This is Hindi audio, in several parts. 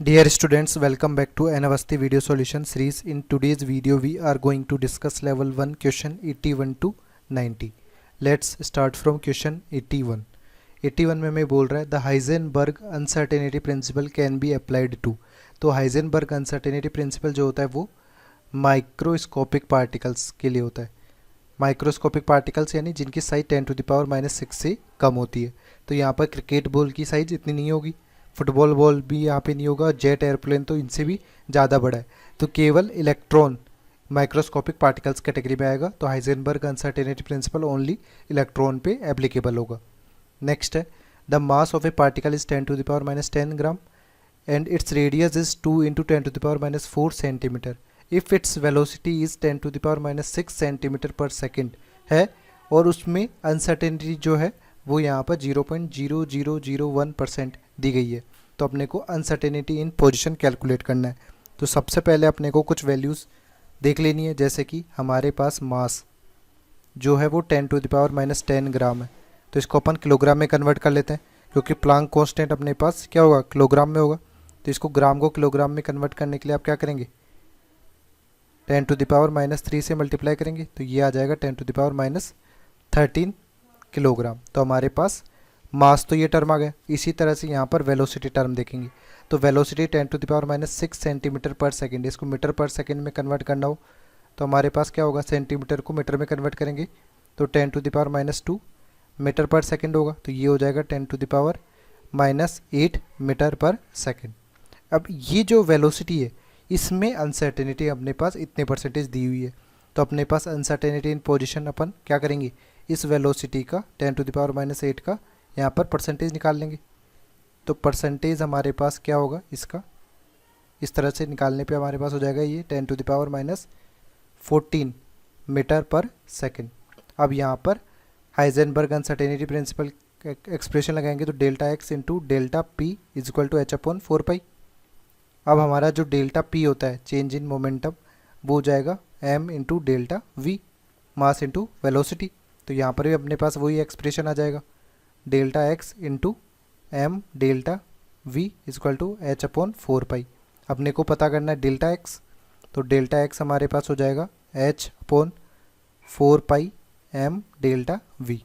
Dear students, welcome back to Anavasti Video Solution Series. In today's video, we are going to discuss level 1 question 81 to 90. Let's start from question 81. 81 में मैं बोल रहा है the Heisenberg uncertainty principle can be applied to. तो हाइजेनबर्ग अनसर्टेनिटी प्रिंसिपल जो होता है वो माइक्रोस्कोपिक पार्टिकल्स के लिए होता है। माइक्रोस्कोपिक पार्टिकल्स यानी जिनकी साइज 10⁻⁻⁶ से कम होती है। तो यहाँ पर क्रिकेट बॉल की साइज इतनी नहीं होगी, फुटबॉल बॉल भी यहाँ पे नहीं होगा, जेट एयरप्लेन तो इनसे भी ज़्यादा बड़ा है। तो केवल इलेक्ट्रॉन माइक्रोस्कोपिक पार्टिकल्स कैटेगरी में आएगा। तो Heisenberg uncertainty principal only electron पे एप्लीकेबल होगा। नेक्स्ट है the mass of A particle is 10⁻⁻10 gram and its radius is 2 × 10⁻⁴ centimetre if its velocity is 10⁻⁶ centimetre पर सेकेंड है और उसमें अनसर्टेनिटी जो है वो यहाँ पर 0.0001% दी गई है। तो अपने को अनसर्टेनिटी इन पोजीशन कैलकुलेट करना है। तो सबसे पहले अपने को कुछ वैल्यूज़ देख लेनी है, जैसे कि हमारे पास मास जो है वो 10⁻⁻10 ग्राम है। तो इसको अपन किलोग्राम में कन्वर्ट कर लेते हैं, क्योंकि प्लांक कांस्टेंट अपने पास क्या होगा, किलोग्राम में होगा। तो इसको ग्राम को किलोग्राम में कन्वर्ट करने के लिए आप क्या करेंगे, 10⁻³ से मल्टीप्लाई करेंगे। तो ये आ जाएगा 10⁻13 किलोग्राम। तो हमारे पास मास तो ये टर्म आ गया। इसी तरह से यहाँ पर वेलोसिटी टर्म देखेंगे। तो वेलोसिटी 10⁻⁶ सेंटीमीटर पर सेकेंड, इसको मीटर पर सेकेंड में कन्वर्ट करना हो तो हमारे पास क्या होगा, सेंटीमीटर को मीटर में कन्वर्ट करेंगे तो 10⁻² मीटर पर सेकेंड होगा। तो ये हो जाएगा 10⁻8 मीटर पर सेकेंड। अब ये जो वेलोसिटी है इसमें अनसर्टेनिटी अपने पास इतने परसेंटेज दी हुई है। तो अपने पास अनसर्टेनिटी इन पोजीशन अपन क्या करेंगे, इस वेलोसिटी का 10⁻⁸ का यहाँ पर परसेंटेज निकाल लेंगे। तो परसेंटेज हमारे पास क्या होगा इसका, इस तरह से निकालने पे हमारे पास हो जाएगा ये 10⁻14 मीटर पर सेकेंड। अब यहाँ पर हाइजेनबर्ग अनसर्टेनिटी प्रिंसिपल एक्सप्रेशन लगाएंगे तो ΔX × ΔP = h/4π। अब हमारा जो ΔP होता है चेंज इन मोमेंटम वो हो जाएगा m × ΔV, mass into velocity. तो यहाँ पर भी अपने पास वही एक्सप्रेशन आ जाएगा, ΔX × m ΔV = h/4π। अपने को पता करना है ΔX, तो ΔX हमारे पास हो जाएगा h/4π m ΔV।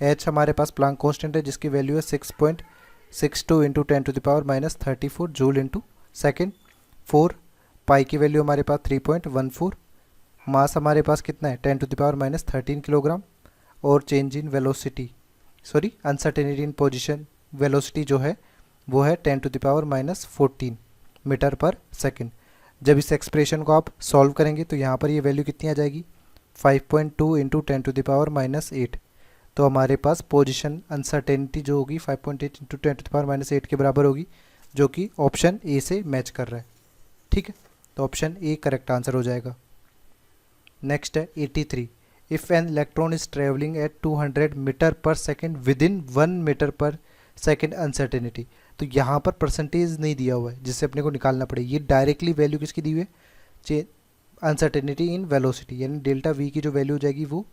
h हमारे पास प्लांक कांस्टेंट है जिसकी वैल्यू है 6.62 × 10⁻34 जूल इंटू सेकेंड। 4 पाई की वैल्यू हमारे पास 3.14। मास हमारे पास कितना है 10⁻13 किलोग्राम। और change in velocity uncertainty in position velocity जो है वो है 10⁻14 मीटर पर सेकेंड। जब इस एक्सप्रेशन को आप सॉल्व करेंगे तो यहाँ पर ये वैल्यू कितनी आ जाएगी, 5.2 × 10⁻8। तो हमारे पास पोजीशन अनसर्टेनिटी जो होगी 5.8 × 10⁻8 के बराबर होगी, जो कि ऑप्शन ए से मैच कर रहा है। ठीक है, तो ऑप्शन ए करेक्ट आंसर हो जाएगा। नेक्स्ट है 83। If an electron is travelling at 200 metre per second within 1 metre per second uncertainty. तो यहाँ पर परसेंटेज नहीं दिया हुआ है जिससे अपने को निकालना पड़े। ये डायरेक्टली वैल्यू किसकी दी हुई है, अनसर्टेनिटी इन वेलोसिटी यानी ΔV की जो वैल्यू हो जाएगी वो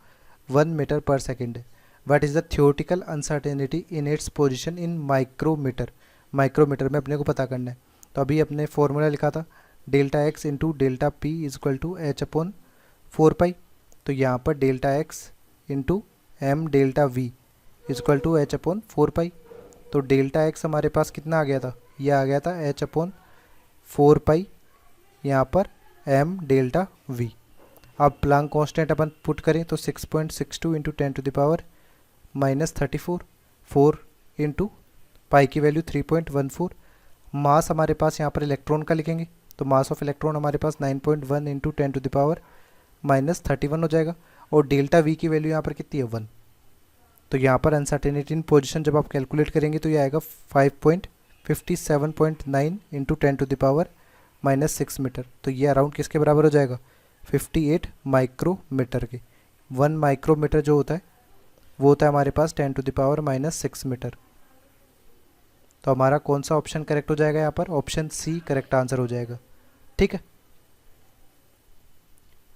1 मीटर पर सेकेंड है। What is the theoretical uncertainty in its position in micrometre. Micrometre में अपने को पता करना है। तो अभी अपने फॉर्मूला लिखा था ΔX × ΔP = h/4π। तो यहाँ पर ΔX × m ΔV = h/4π। तो ΔX हमारे पास कितना आ गया था, यह आ गया था h/4π, यहाँ पर m ΔV। अब प्लांक कांस्टेंट अपन पुट करें तो 6.62 × 10⁻34 4 इंटू पाई की वैल्यू 3.14। मास हमारे पास यहाँ पर इलेक्ट्रॉन का लिखेंगे तो मास ऑफ इलेक्ट्रॉन हमारे पास 9.1 × 10⁻31 हो जाएगा। और ΔV की वैल्यू यहाँ पर कितनी है, 1। तो यहाँ पर अनसर्टेनिटी इन पोजीशन जब आप कैलकुलेट करेंगे तो ये आएगा 5.57.9 × 10⁻6 मीटर। तो ये अराउंड किसके बराबर हो जाएगा, 58 माइक्रोमीटर के। 1 माइक्रोमीटर जो होता है वो होता है हमारे पास 10⁻6 मीटर। तो हमारा कौन सा ऑप्शन करेक्ट हो जाएगा, यहाँ पर ऑप्शन सी करेक्ट आंसर हो जाएगा। ठीक है,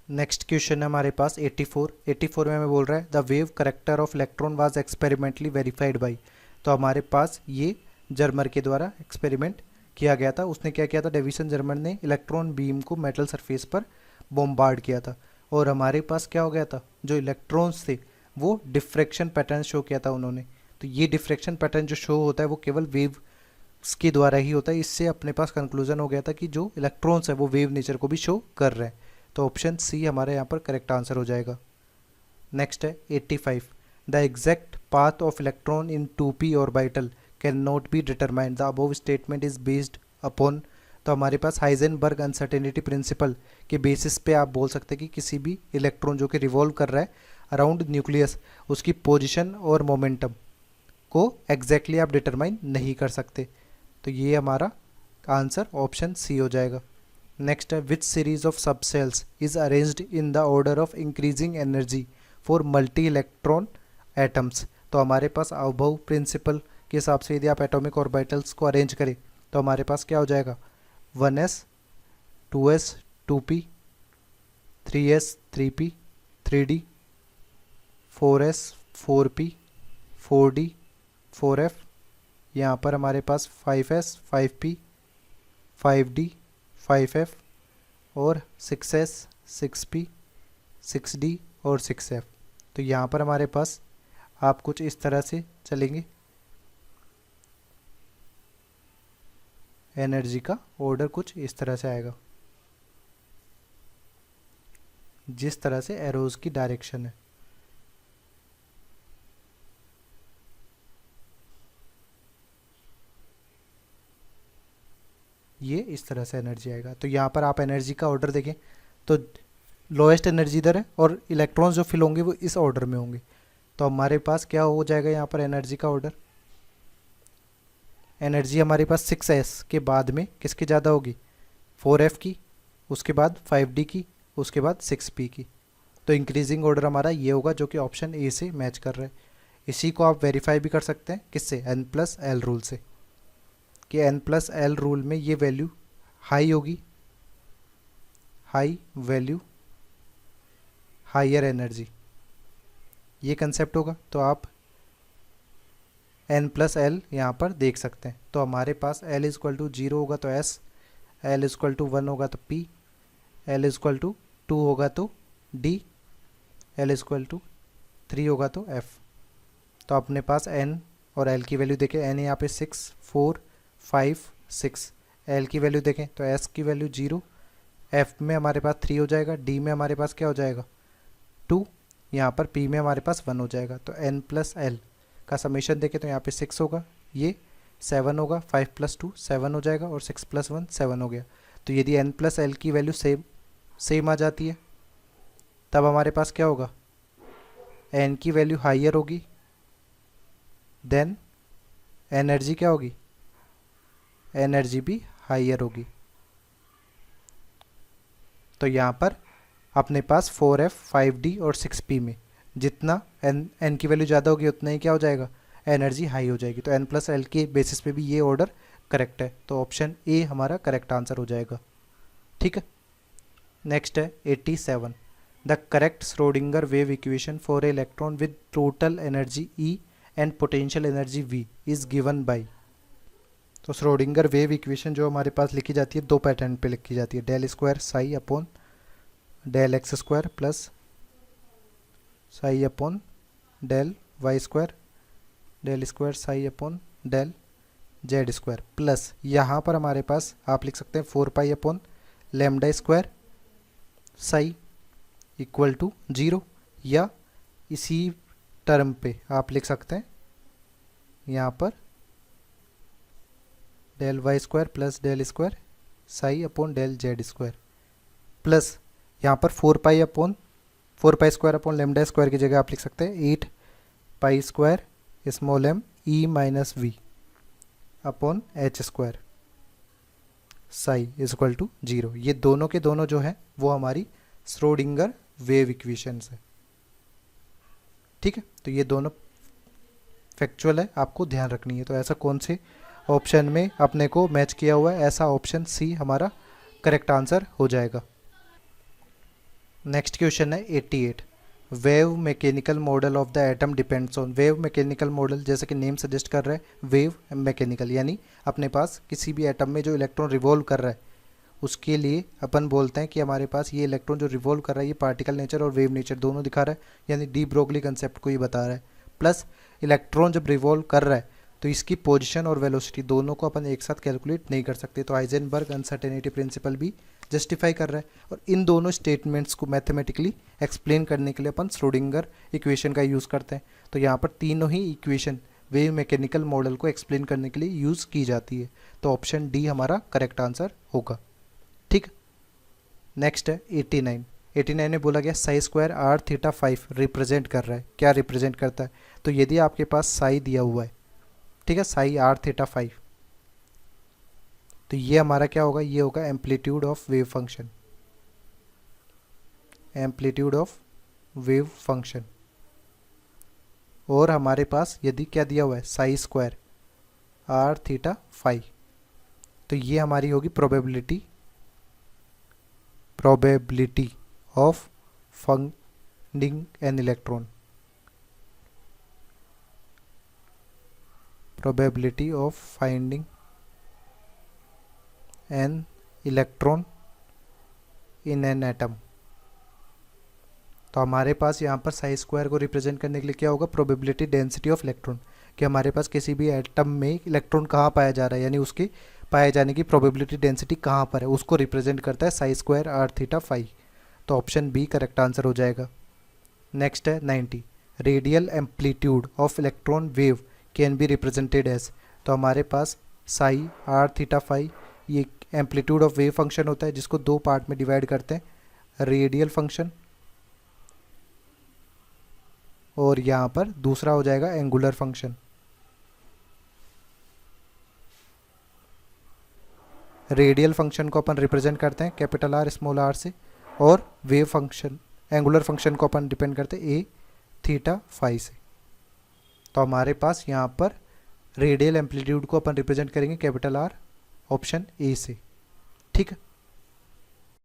नेक्स्ट क्वेश्चन है हमारे पास 84 में हमें बोल रहा है the wave character of electron was experimentally verified by. तो हमारे पास ये जर्मर के द्वारा एक्सपेरिमेंट किया गया था, उसने क्या किया था, डेविसन जर्मन ने इलेक्ट्रॉन बीम को मेटल सरफेस पर बॉम्बार्ड किया था और हमारे पास क्या हो गया था, जो इलेक्ट्रॉन्स थे वो डिफ्रैक्शन पैटर्न शो किया था उन्होंने। तो ये डिफ्रैक्शन पैटर्न जो शो होता है वो केवल वेव्स के द्वारा ही होता है। इससे अपने पास कंक्लूजन हो गया था कि जो इलेक्ट्रॉन्स है वो वेव नेचर को भी शो कर रहे हैं। तो ऑप्शन सी हमारे यहाँ पर करेक्ट आंसर हो जाएगा। नेक्स्ट है 85, the exact path of electron in 2p orbital can not be determined, the above statement is based upon. तो हमारे पास हाइजेनबर्ग अनसर्टेनिटी प्रिंसिपल के बेसिस पे आप बोल सकते हैं कि किसी भी इलेक्ट्रॉन जो कि रिवॉल्व कर रहा है अराउंड न्यूक्लियस, उसकी पोजीशन और मोमेंटम को एग्जैक्टली आप डिटरमाइन नहीं कर सकते। तो ये हमारा आंसर ऑप्शन सी हो जाएगा। नेक्स्ट है which series of subshells is arranged in the order of increasing energy for multi electron atoms. तो हमारे पास अबव प्रिंसिपल के हिसाब से यदि आप एटॉमिक ऑर्बिटल्स को अरेंज करें तो हमारे पास क्या हो जाएगा, 1s 2s 2p 3s 3p 3d 4s 4p 4d 4f, यहाँ पर हमारे पास 5s 5p 5d 5f और 6s 6p 6d और 6f। तो यहाँ पर हमारे पास आप कुछ इस तरह से चलेंगे, एनर्जी का ऑर्डर कुछ इस तरह से आएगा, जिस तरह से एरोज की डायरेक्शन है। ये इस तरह से एनर्जी आएगा। तो यहाँ पर आप एनर्जी का ऑर्डर देखें तो लोएस्ट एनर्जी इधर है और इलेक्ट्रॉन्स जो फिल होंगे वो इस ऑर्डर में होंगे। तो हमारे पास क्या हो जाएगा यहाँ पर एनर्जी का ऑर्डर, एनर्जी हमारे पास 6s के बाद में किसकी ज़्यादा होगी, 4f की, उसके बाद 5d की, उसके बाद 6p की। तो इंक्रीजिंग ऑर्डर हमारा ये होगा जो कि ऑप्शन ए से मैच कर रहा है। इसी को आप वेरीफाई भी कर सकते हैं किससे, n+l रूल से, कि n+l रूल में ये वैल्यू हाई होगी, हाई वैल्यू हायर एनर्जी, ये कंसेप्ट होगा। तो आप n+l यहाँ पर देख सकते हैं। तो हमारे पास l = 0 होगा तो s, l = 1 होगा तो p, l = 2 होगा तो d, l = 3 होगा तो f। तो अपने पास n और l की वैल्यू देखें, n यहाँ पे 6 4 5 6, l की वैल्यू देखें तो s की वैल्यू 0, f में हमारे पास 3 हो जाएगा, d में हमारे पास क्या हो जाएगा 2, यहाँ पर p में हमारे पास 1 हो जाएगा। तो n+l का समेशन देखें तो यहाँ पे 6 होगा, ये 7 होगा, 5 + 2 7 हो जाएगा और 6 + 1 7 हो गया। तो यदि n+l की वैल्यू सेम आ जाती है तब हमारे पास क्या होगा, n की वैल्यू हाइयर होगी, देन एनर्जी क्या होगी, एनर्जी भी हाइयर होगी। तो यहाँ पर अपने पास 4f 5d और 6p में जितना n की वैल्यू ज़्यादा होगी उतना ही क्या हो जाएगा, एनर्जी हाई हो जाएगी। तो n+l के बेसिस पे भी ये ऑर्डर करेक्ट है। तो ऑप्शन ए हमारा करेक्ट आंसर हो जाएगा। ठीक है, नेक्स्ट है 87, the correct Schrodinger wave equation for a electron with total energy E and potential energy V is given by. तो श्रोडिंगर वेव इक्वेशन जो हमारे पास लिखी जाती है दो पैटर्न पे लिखी जाती है, ∇2ψ/del x² plus ψ/del y² del2ψ/del z² plus यहाँ पर हमारे पास आप लिख सकते हैं 4π/λ² ψ = 0, या इसी टर्म पे आप लिख सकते हैं यहाँ पर del y² plus del² ψ/del z² यहाँ पर 4π² की जगह आप लिख सकते हैं 8π² m e - v upon h² ψ = 0। ये दोनों के दोनों जो हैं वो हमारी श्रोडिंगर वेव इक्वेशंस है। ठीक है, तो ये दोनों फैक्चुअल है, आपको ध्यान रखनी है। तो ऐसा कौन से ऑप्शन में अपने को मैच किया हुआ है, ऐसा ऑप्शन सी हमारा करेक्ट आंसर हो जाएगा। नेक्स्ट क्वेश्चन है 88, wave mechanical model of the atom depends on. Wave mechanical model जैसे कि नेम सजेस्ट कर रहा है, वेव मैकेनिकल यानी अपने पास किसी भी एटम में जो इलेक्ट्रॉन रिवॉल्व कर रहा है उसके लिए अपन बोलते हैं कि हमारे पास ये इलेक्ट्रॉन जो रिवॉल्व कर रहा है ये पार्टिकल नेचर और वेव नेचर दोनों दिखा रहा है, यानी डी ब्रोगली कंसेप्ट को ये बता रहा है। प्लस इलेक्ट्रॉन जब रिवॉल्व कर रहा है तो इसकी पोजीशन और वेलोसिटी दोनों को अपन एक साथ कैलकुलेट नहीं कर सकते, तो हाइजेनबर्ग अनसर्टेनिटी प्रिंसिपल भी जस्टिफाई कर रहा है। और इन दोनों स्टेटमेंट्स को मैथमेटिकली एक्सप्लेन करने के लिए अपन श्रोडिंगर इक्वेशन का यूज़ करते हैं। तो यहाँ पर तीनों ही इक्वेशन वेव मैकेनिकल मॉडल को एक्सप्लेन करने के लिए यूज़ की जाती है। तो ऑप्शन डी हमारा करेक्ट आंसर होगा। ठीक, नेक्स्ट है 89। 89 में बोला गया psi square r theta 5 represent कर रहा है। क्या रिप्रेजेंट करता है? तो यदि आपके पास साई दिया हुआ है, ठीक है, साई आर थीटा 5, तो ये हमारा क्या होगा? ये होगा amplitude of wave function, amplitude of wave function. और हमारे पास यदि क्या दिया हुआ है? साई स्क्वायर आर थीटा 5, तो ये हमारी होगी probability of finding an electron, probability of finding an electron in an atom। तो हमारे पास यहाँ पर साई स्क्वायर को रिप्रेजेंट करने के लिए क्या होगा? प्रोबेबिलिटी डेंसिटी ऑफ इलेक्ट्रॉन, कि हमारे पास किसी भी एटम में इलेक्ट्रॉन कहाँ पाया जा रहा है, यानी उसके पाए जाने की प्रोबेबिलिटी डेंसिटी कहाँ पर है, उसको रिप्रेजेंट करता है साई स्क्वायर आर थीटा 5। तो ऑप्शन बी करेक्ट आंसर हो जाएगा। नेक्स्ट है 90। Radial amplitude of electron wave can be represented as. तो हमारे पास साई आर थीटा 5 ये एम्पलीट्यूड ऑफ वेव फंक्शन होता है जिसको दो पार्ट में डिवाइड करते हैं, रेडियल फंक्शन और यहाँ पर दूसरा हो जाएगा एंगुलर फंक्शन। रेडियल फंक्शन को अपन रिप्रेजेंट करते हैं कैपिटल आर स्मॉल आर से, और वेव फंक्शन एंगुलर फंक्शन को अपन डिपेंड करते हैं ए थीटा 5 से। तो हमारे पास यहाँ पर रेडियल एम्पलीट्यूड को अपन रिप्रेजेंट करेंगे कैपिटल आर, ऑप्शन ए से। ठीक है,